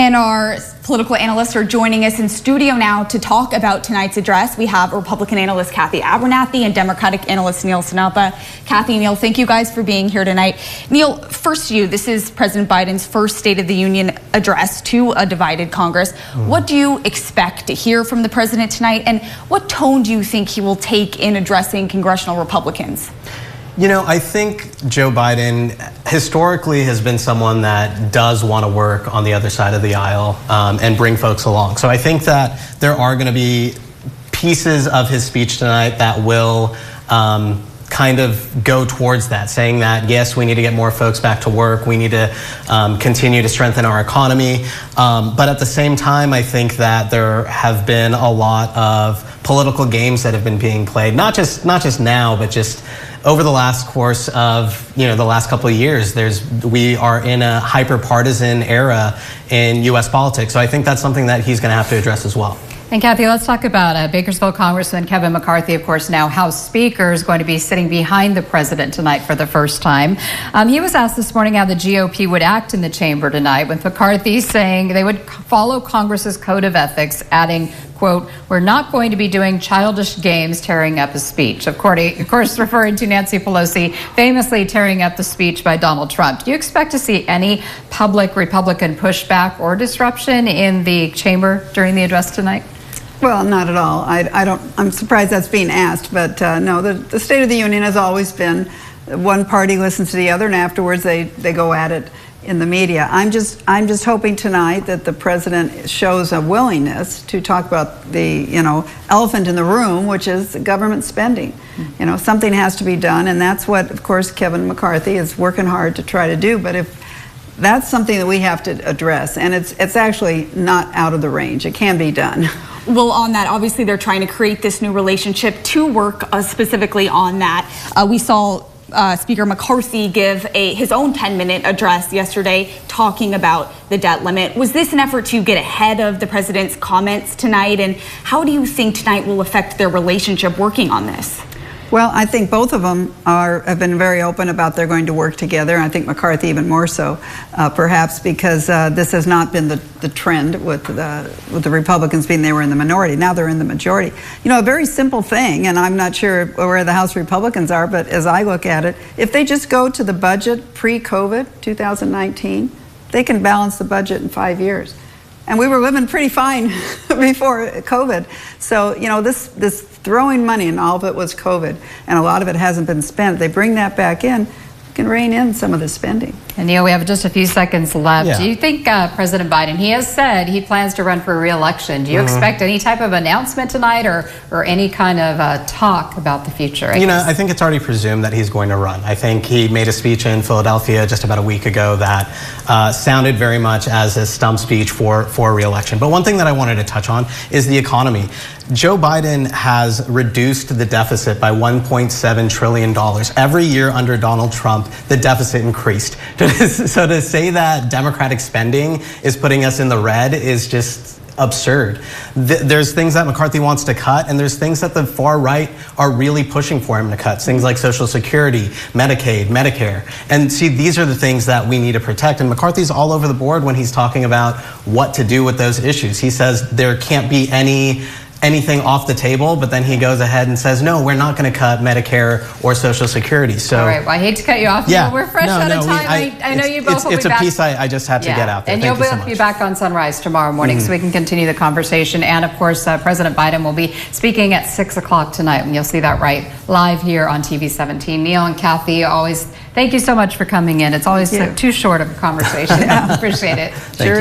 And our political analysts are joining us in studio now to talk about tonight's address. We have Republican analyst Kathy Abernathy and Democratic analyst Neil Sinapa. Kathy, Neil, thank you guys for being here tonight. Neil, first to you, this is President Biden's first State of the Union address to a divided Congress. What do you expect to hear from the president tonight, and what tone do you think he will take in addressing congressional Republicans? You know, I think Joe Biden historically has been someone that does want to work on the other side of the aisle and bring folks along. So I think that there are going to be pieces of his speech tonight that will kind of go towards that, saying that, yes, we need to get more folks back to work. We need to continue to strengthen our economy. But at the same time, I think that there have been a lot of political games that have been being played, not just now, but just over the last course of the last couple of years. We are in a hyper-partisan era in U.S. politics, so I think that's something that he's going to have to address as well. And Kathy, let's talk about Bakersfield Congressman Kevin McCarthy, of course, now House Speaker, is going to be sitting behind the president tonight for the first time. He was asked this morning how the GOP would act in the chamber tonight, with McCarthy saying they would follow Congress's code of ethics, adding, quote, "We're not going to be doing childish games tearing up a speech." Of course, referring to Nancy Pelosi famously tearing up the speech by Donald Trump. Do you expect to see any public Republican pushback or disruption in the chamber during the address tonight? Well, not at all. I'm surprised that's being asked, but no, the State of the Union has always been one party listens to the other, and afterwards they go at it in the media. I'm just hoping tonight that the president shows a willingness to talk about the elephant in the room, which is government spending. Something has to be done, and that's what, of course, Kevin McCarthy is working hard to try to do. But if that's something that we have to address, and it's actually not out of the range. It can be done. Well, on that, obviously they're trying to create this new relationship to work specifically on that. We saw Speaker McCarthy give his own 10-minute address yesterday talking about the debt limit. Was this an effort to get ahead of the president's comments tonight? And how do you think tonight will affect their relationship working on this? Well, I think both of them have been very open about they're going to work together. I think McCarthy even more so, perhaps because this has not been the trend with the Republicans being they were in the minority. Now they're in the majority. A very simple thing, and I'm not sure where the House Republicans are, but as I look at it, if they just go to the budget pre-COVID, 2019, they can balance the budget in 5 years. And we were living pretty fine before COVID. So, this throwing money, and all of it was COVID, and a lot of it hasn't been spent. They bring that back in, can rein in some of the spending. And Neil, we have just a few seconds left. Yeah. Do you think President Biden, he has said he plans to run for re-election. Do you expect any type of announcement tonight or any kind of talk about the future? I think it's already presumed that he's going to run. I think he made a speech in Philadelphia just about a week ago that sounded very much as a stump speech for re-election. But one thing that I wanted to touch on is the economy. Joe Biden has reduced the deficit by $1.7 trillion. Every year under Donald Trump, the deficit increased. So to say that Democratic spending is putting us in the red is just absurd. There's things that McCarthy wants to cut, and there's things that the far right are really pushing for him to cut. Things like Social Security, Medicaid, Medicare. And see, these are the things that we need to protect. And McCarthy's all over the board when he's talking about what to do with those issues. He says there can't be anything off the table, but then he goes ahead and says, no, we're not going to cut Medicare or Social Security. So, all right, well, I hate to cut you off. Yeah, we're fresh out of time. I know you both will be back. It's a piece I just had to get out there. And Thank you'll you so both be much. back on Sunrise tomorrow morning so we can continue the conversation. And of course, President Biden will be speaking at 6 o'clock tonight, and you'll see that right live here on TV 17. Neil and Kathy, always thank you so much for coming in. It's always too short of a conversation. Appreciate it. Thank you.